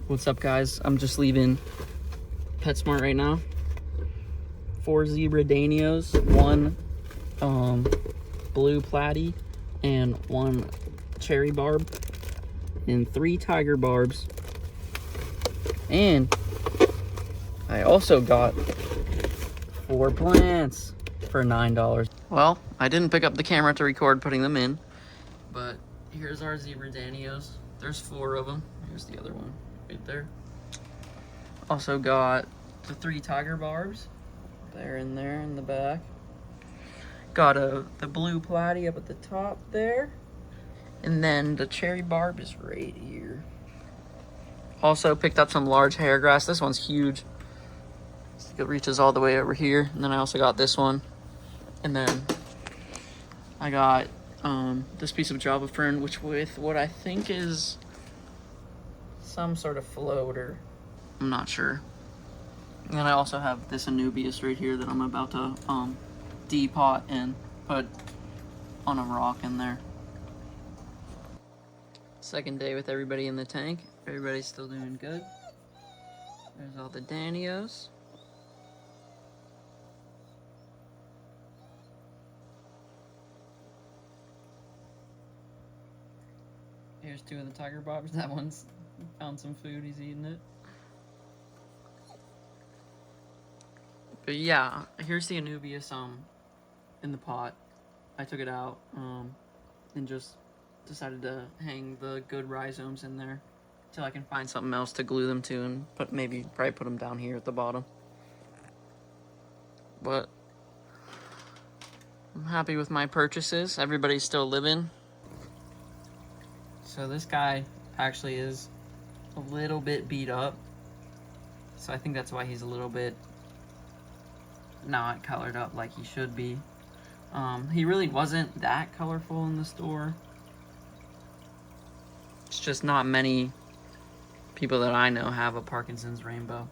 What's up, guys? I'm just leaving PetSmart right now. 4 zebra Danios, 1 blue platy, and 1 cherry barb, and 3 tiger barbs. And I also got 4 plants for $9. Well, I didn't pick up the camera to record putting them in, but here's our zebra Danios. There's 4 of them. Here's the other one right there. Also got the 3 tiger barbs. They're in there in the back. Got the blue platy up at the top there. And then the cherry barb is right here. Also picked up some large hair grass. This one's huge. It reaches all the way over here. And then I also got this one. And then I got this piece of Java fern, which with what I think is some sort of floater. I'm not sure. And then I also have this Anubias right here that I'm about to depot and put on a rock in there. Second day with everybody in the tank. Everybody's still doing good. There's all the Danios. Here's 2 of the tiger bobs. That one's found some food, he's eating it. But yeah, here's the Anubias in the pot. I took it out and just decided to hang the good rhizomes in there till I can find something else to glue them to, and probably put them down here at the bottom. But I'm happy with my purchases. Everybody's still living. So this guy actually is a little bit beat up. So I think that's why he's a little bit not colored up like he should be. He really wasn't that colorful in the store. It's just not many people that I know have a Parkinson's rainbow.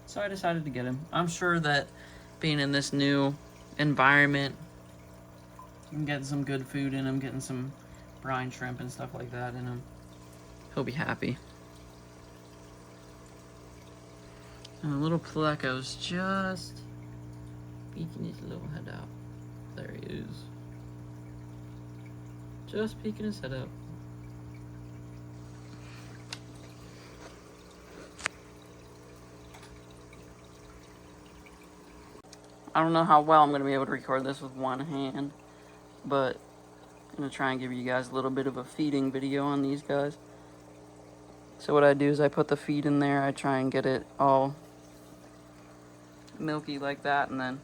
So I decided to get him. I'm sure that being in this new environment, I'm getting some good food in him, getting some brine shrimp and stuff like that in him. He'll be happy. And the little Pleco's just peeking his little head out. There he is. Just peeking his head out. I don't know how well I'm going to be able to record this with one hand, but I'm going to try and give you guys a little bit of a feeding video on these guys. So what I do is I put the feed in there, I try and get it all milky like that, and then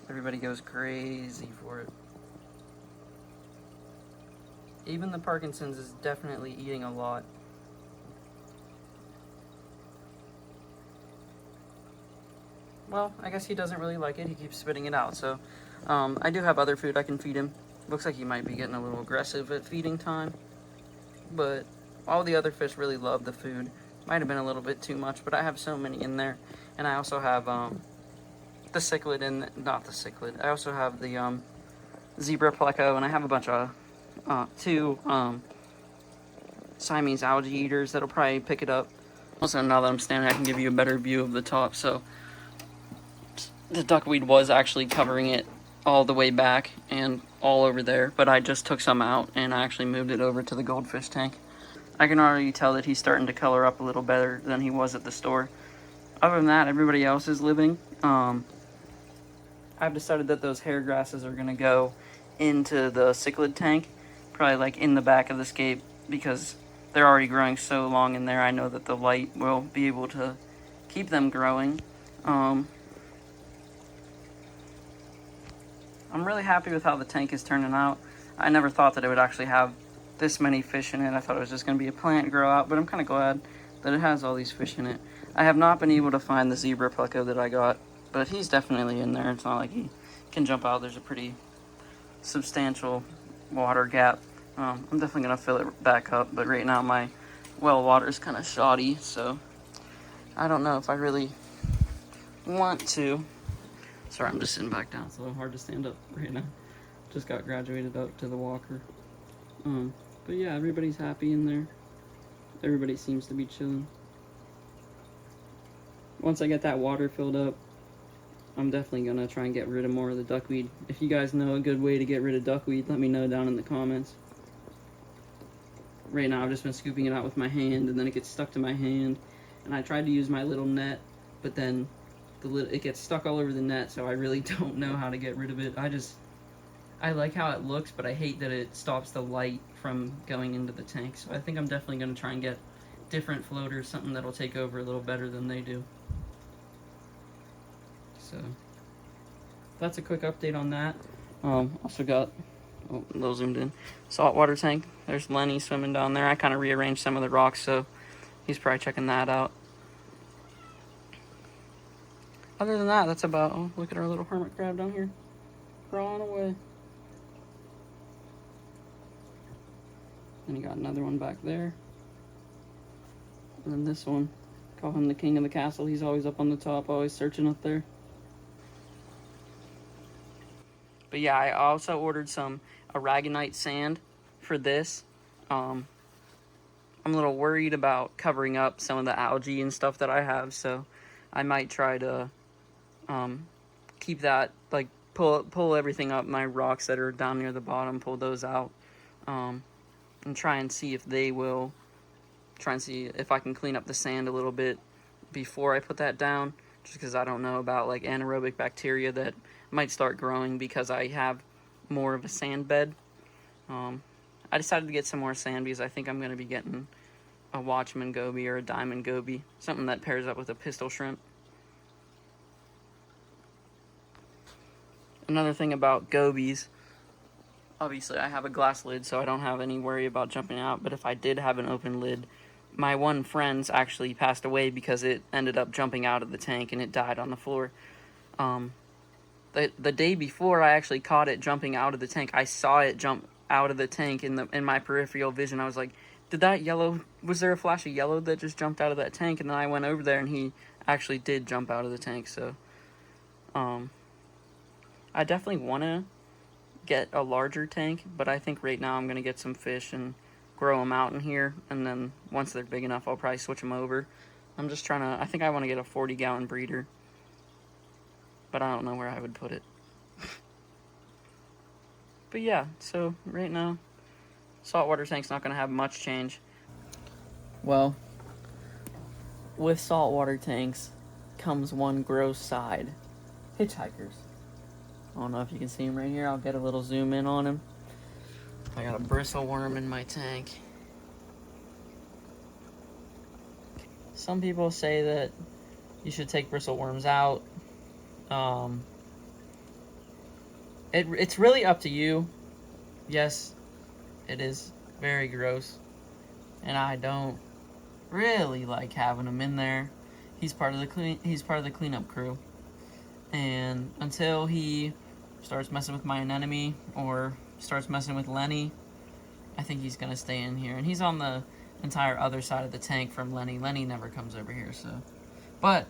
everybody goes crazy for it. Even the Parkinson's is definitely eating a lot. Well, I guess he doesn't really like it. He keeps spitting it out. So I do have other food I can feed him. Looks like he might be getting a little aggressive at feeding time. But all the other fish really love the food. Might have been a little bit too much, but I have so many in there. And I also have the cichlid and not the cichlid. I also have the zebra pleco, and I have a bunch of 2 Siamese algae eaters that'll probably pick it up. Also, now that I'm standing, I can give you a better view of the top. So the duckweed was actually covering it all the way back and all over there, but I just took some out and I actually moved it over to the goldfish tank. I can already tell that he's starting to color up a little better than he was at the store. Other than that, everybody else is living. I've decided that those hair grasses are going to go into the cichlid tank, probably like in the back of the scape, because they're already growing so long in there. I know that the light will be able to keep them growing. I'm really happy with how the tank is turning out. I never thought that it would actually have this many fish in it. I thought it was just going to be a plant grow out, but I'm kind of glad that it has all these fish in it. I have not been able to find the zebra pleco that I got, but he's definitely in there. It's not like he can jump out. There's a pretty substantial water gap. I'm definitely going to fill it back up, but right now my well water is kind of shoddy, so I don't know if I really want to. Sorry, I'm just sitting back down. It's a little hard to stand up right now. Just got graduated up to the walker. But yeah, everybody's happy in there. Everybody seems to be chilling. Once I get that water filled up, I'm definitely gonna try and get rid of more of the duckweed. If you guys know a good way to get rid of duckweed, let me know down in the comments. Right now I've just been scooping it out with my hand, and then it gets stuck to my hand. And I tried to use my little net, but then it gets stuck all over the net, so I really don't know how to get rid of it. I like how it looks, but I hate that it stops the light from going into the tank. So I think I'm definitely gonna try and get different floaters, something that'll take over a little better than they do. So that's a quick update on that. Also got a little zoomed in saltwater tank. There's Lenny swimming down there. I kind of rearranged some of the rocks, so he's probably checking that out. Other than that, that's about. Oh, look at our little hermit crab down here, crawling away. And you got another one back there. And then this one, call him the king of the castle. He's always up on the top, always searching up there. But yeah, I also ordered some aragonite sand for this. I'm a little worried about covering up some of the algae and stuff that I have, so I might try to keep that, like pull everything up, my rocks that are down near the bottom, pull those out, and try and see if they will, try and see if I can clean up the sand a little bit before I put that down, just because I don't know about like anaerobic bacteria that might start growing because I have more of a sand bed. I decided to get some more sand because I think I'm going to be getting a Watchman goby or a diamond goby, something that pairs up with a pistol shrimp. Another thing about gobies, obviously I have a glass lid, so I don't have any worry about jumping out, but if I did have an open lid, my one friend's actually passed away because it ended up jumping out of the tank and it died on the floor. The day before I actually caught it jumping out of the tank, I saw it jump out of the tank in my peripheral vision. I was like, was there a flash of yellow that just jumped out of that tank? And then I went over there and he actually did jump out of the tank. So I definitely want to get a larger tank, but I think right now I'm going to get some fish and grow them out in here, and then once they're big enough I'll probably switch them over. I'm just trying to, I think I want to get a 40-gallon breeder, but I don't know where I would put it. But yeah, so right now saltwater tank's not going to have much change. Well, with saltwater tanks comes one gross side: hitchhikers. I don't know if you can see him right here. I'll get a little zoom in on him. I got a bristle worm in my tank. Some people say that you should take bristle worms out. It's really up to you. Yes, it is very gross, and I don't really like having him in there. He's part of the cleanup crew, and until he starts messing with my anemone or starts messing with Lenny, I think he's gonna stay in here. And he's on the entire other side of the tank from Lenny. Lenny never comes over here, so. But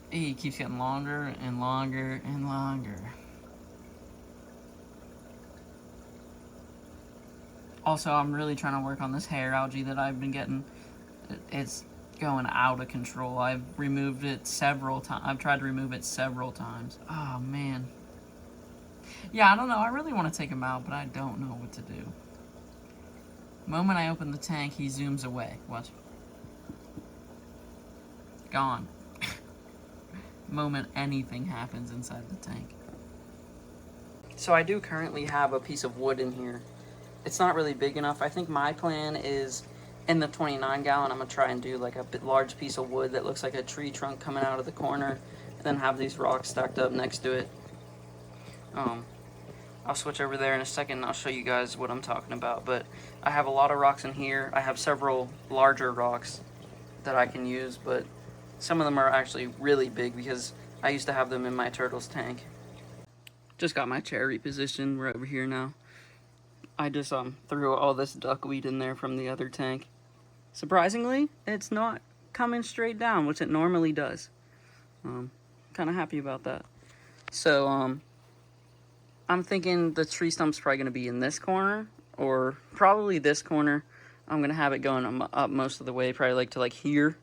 he keeps getting longer and longer and longer. Also, I'm really trying to work on this hair algae that I've been getting. It's going out of control. I've removed it several times. I've tried to remove it several times. Oh, man. Yeah, I don't know. I really want to take him out, but I don't know what to do. The moment I open the tank, he zooms away. Watch. Gone. The moment anything happens inside the tank. So I do currently have a piece of wood in here. It's not really big enough. I think my plan is, in the 29-gallon, I'm going to try and do like a large piece of wood that looks like a tree trunk coming out of the corner, and then have these rocks stacked up next to it. I'll switch over there in a second and I'll show you guys what I'm talking about. But I have a lot of rocks in here. I have several larger rocks that I can use, but some of them are actually really big because I used to have them in my turtles tank. Just got my chair repositioned. We're over here now. I just threw all this duckweed in there from the other tank. Surprisingly, it's not coming straight down, which it normally does. Kind of happy about that. So I'm thinking the tree stump's probably going to be in this corner, or probably this corner. I'm going to have it going up most of the way, probably like to like here,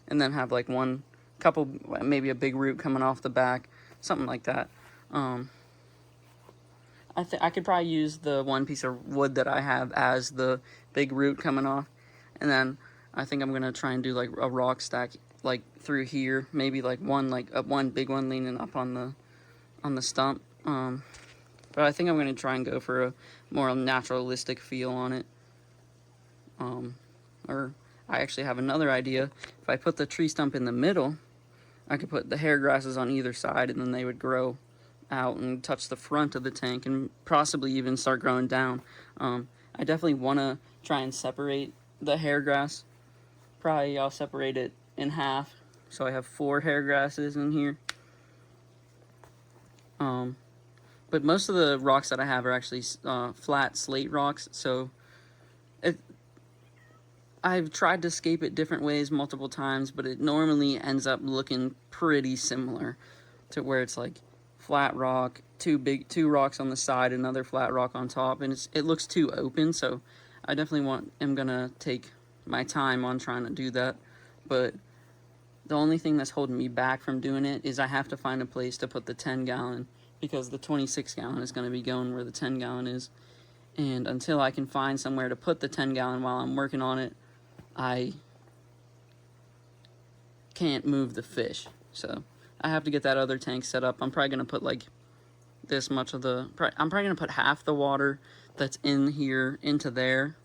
and then have like one couple, maybe a big root coming off the back, something like that. I could probably use the one piece of wood that I have as the big root coming off, and then I think I'm gonna try and do like a rock stack like through here, maybe like one big one leaning up on the stump. But I think I'm gonna try and go for a more naturalistic feel on it. Or I actually have another idea. If I put the tree stump in the middle, I could put the hair grasses on either side, and then they would grow out and touch the front of the tank and possibly even start growing down. I definitely want to try and separate the hair grass. Probably I'll separate it in half, so I have 4 hair grasses in here. But most of the rocks that I have are actually flat slate rocks, so I've tried to scape it different ways multiple times, but it normally ends up looking pretty similar to where it's like flat rock, two rocks on the side, another flat rock on top, and it looks too open. So I definitely am gonna take my time on trying to do that. But the only thing that's holding me back from doing it is I have to find a place to put the 10-gallon, because the 26-gallon is going to be going where the 10-gallon is. And until I can find somewhere to put the 10-gallon while I'm working on it, I can't move the fish. So I have to get that other tank set up. I'm probably going to put like this much of I'm probably going to put half the water that's in here into there.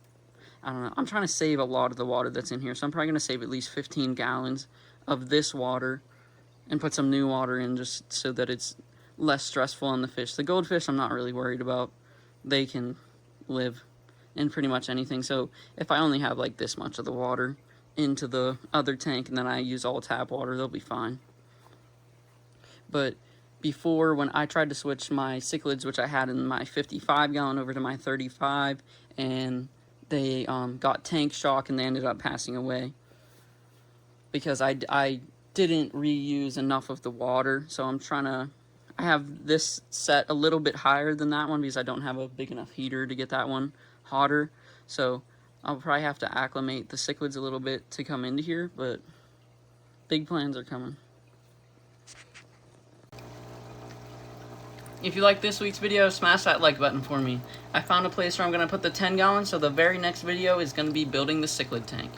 I don't know. I'm trying to save a lot of the water that's in here. So I'm probably going to save at least 15 gallons of this water and put some new water in, just so that it's less stressful on the fish. The goldfish I'm not really worried about. They can live in pretty much anything. So if I only have like this much of the water into the other tank and then I use all tap water, they'll be fine. But before, when I tried to switch my cichlids, which I had in my 55-gallon, over to my 35, and they got tank shock and they ended up passing away because I didn't reuse enough of the water. So I have this set a little bit higher than that one because I don't have a big enough heater to get that one hotter. So I'll probably have to acclimate the cichlids a little bit to come into here, but big plans are coming. If you like this week's video, smash that like button for me. I found a place where I'm going to put the 10-gallon, so the very next video is going to be building the cichlid tank.